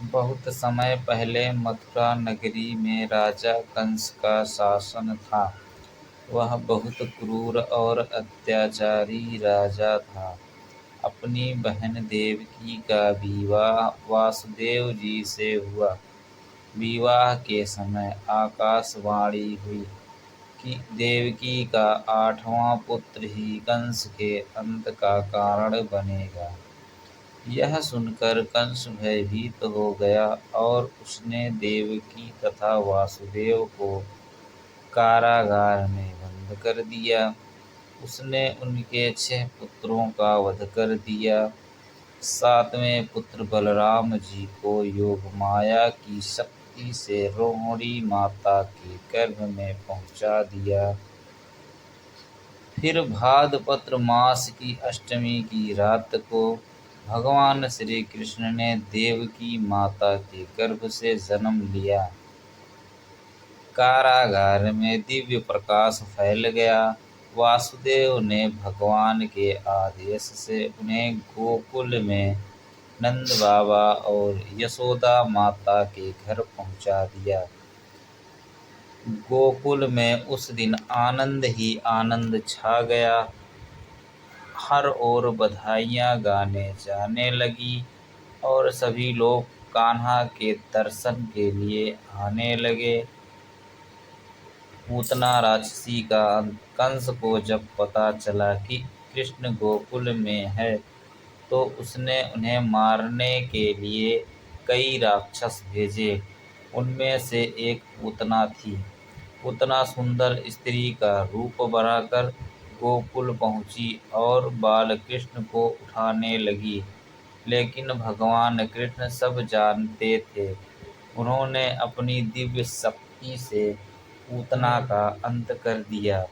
बहुत समय पहले मथुरा नगरी में राजा कंस का शासन था। वह बहुत क्रूर और अत्याचारी राजा था। अपनी बहन देवकी का विवाह वासुदेव जी से हुआ। विवाह के समय आकाशवाणी हुई कि देवकी का 8वां पुत्र ही कंस के अंत का कारण बनेगा। यह सुनकर कंस भयभीत हो गया और उसने देवकी तथा वासुदेव को कारागार में बंद कर दिया। उसने उनके 6 पुत्रों का वध कर दिया। 7वें पुत्र बलराम जी को योगमाया की शक्ति से रोहिणी माता के गर्भ में पहुंचा दिया। फिर भाद्रपद मास की अष्टमी की रात को भगवान श्री कृष्ण ने देवकी माता के गर्भ से जन्म लिया। कारागार में दिव्य प्रकाश फैल गया। वासुदेव ने भगवान के आदेश से उन्हें गोकुल में नंद बाबा और यशोदा माता के घर पहुंचा दिया। गोकुल में उस दिन आनंद ही आनंद छा गया। हर ओर बधाइयाँ गाने जाने लगी और सभी लोग कान्हा के दर्शन के लिए आने लगे। पूतना राक्षसी का कंस को जब पता चला कि कृष्ण गोकुल में है, तो उसने उन्हें मारने के लिए कई राक्षस भेजे। उनमें से एक पूतना थी। पूतना सुंदर स्त्री का रूप बनाकर गोकुल पहुंची और बाल कृष्ण को उठाने लगी। लेकिन भगवान कृष्ण सब जानते थे। उन्होंने अपनी दिव्य शक्ति से पूतना का अंत कर दिया।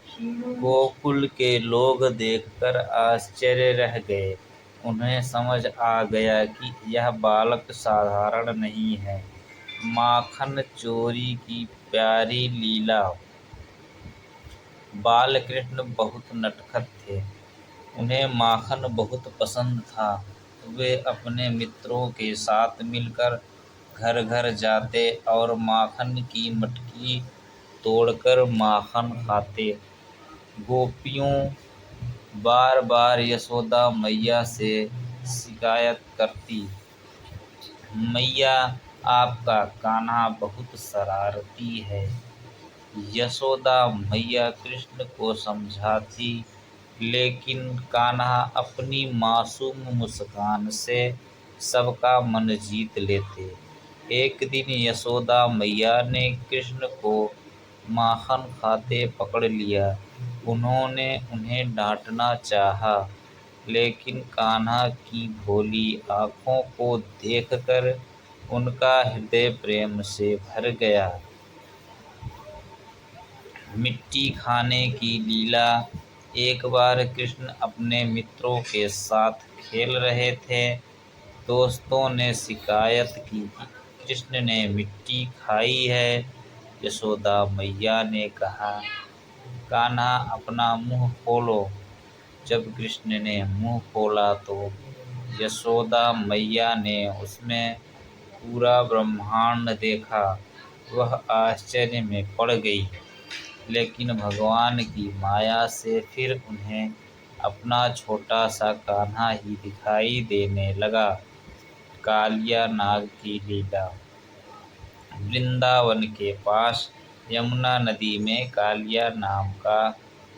गोकुल के लोग देखकर आश्चर्य रह गए। उन्हें समझ आ गया कि यह बालक साधारण नहीं है। माखन चोरी की प्यारी लीला। बाल कृष्ण बहुत नटखट थे। उन्हें माखन बहुत पसंद था। वे अपने मित्रों के साथ मिलकर घर घर जाते और माखन की मटकी तोड़कर माखन खाते। गोपियों बार बार यशोदा मैया से शिकायत करती, मैया आपका कान्हा बहुत शरारती है। यशोदा मैया कृष्ण को समझाती, लेकिन कान्हा अपनी मासूम मुस्कान से सबका मन जीत लेते। एक दिन यशोदा मैया ने कृष्ण को माखन खाते पकड़ लिया। उन्होंने उन्हें डांटना चाहा, लेकिन कान्हा की भोली आँखों को देखकर उनका हृदय प्रेम से भर गया। मिट्टी खाने की लीला। एक बार कृष्ण अपने मित्रों के साथ खेल रहे थे। दोस्तों ने शिकायत की कि कृष्ण ने मिट्टी खाई है। यशोदा मैया ने कहा, कान्हा अपना मुंह खोलो। जब कृष्ण ने मुंह खोला तो यशोदा मैया ने उसमें पूरा ब्रह्मांड देखा। वह आश्चर्य में पड़ गई, लेकिन भगवान की माया से फिर उन्हें अपना छोटा सा कान्हा ही दिखाई देने लगा। कालिया नाग की लीला। वृंदावन के पास यमुना नदी में कालिया नाम का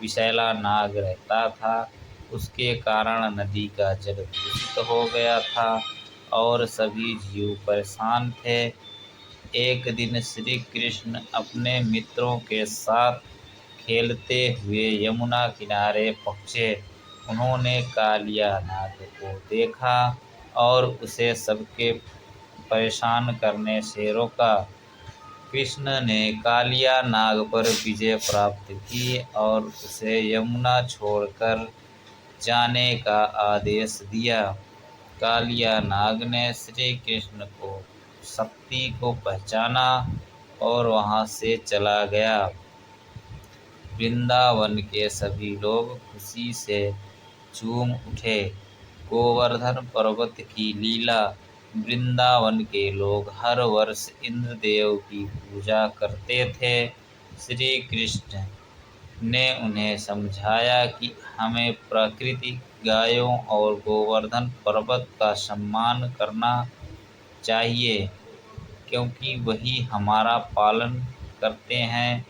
विषैला नाग रहता था। उसके कारण नदी का जल दूषित हो गया था और सभी जीव परेशान थे। एक दिन श्री कृष्ण अपने मित्रों के साथ खेलते हुए यमुना किनारे पहुँचे। उन्होंने कालिया नाग को देखा और उसे सबके परेशान करने से रोका। कृष्ण ने कालिया नाग पर विजय प्राप्त की और उसे यमुना छोड़कर जाने का आदेश दिया। कालिया नाग ने श्री कृष्ण को शक्ति को पहचाना और वहां से चला गया। वृंदावन के सभी लोग खुशी से झूम उठे। गोवर्धन पर्वत की लीला। वृंदावन के लोग हर वर्ष इंद्रदेव की पूजा करते थे। श्री कृष्ण ने उन्हें समझाया कि हमें प्राकृतिक गायों और गोवर्धन पर्वत का सम्मान करना चाहिए, क्योंकि वही हमारा पालन करते हैं।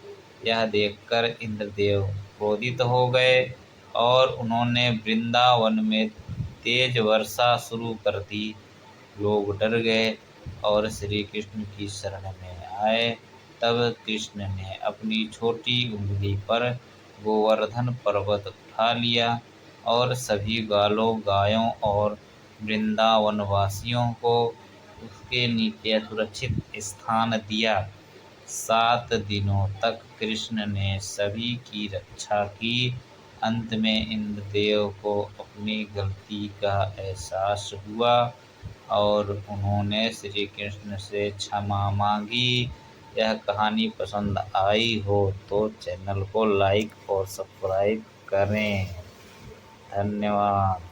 यह देखकर इंद्रदेव क्रोधित हो गए और उन्होंने वृंदावन में तेज वर्षा शुरू कर दी। लोग डर गए और श्री कृष्ण की शरण में आए। तब कृष्ण ने अपनी छोटी उंगली पर गोवर्धन पर्वत उठा लिया और सभी ग्वालों, गायों और वृंदावन वासियों को उसके नीचे सुरक्षित स्थान दिया। 7 दिनों तक कृष्ण ने सभी की रक्षा की। अंत में इंद्रदेव को अपनी गलती का एहसास हुआ और उन्होंने श्री कृष्ण से क्षमा मांगी। यह कहानी पसंद आई हो तो चैनल को लाइक और सब्सक्राइब करें। धन्यवाद।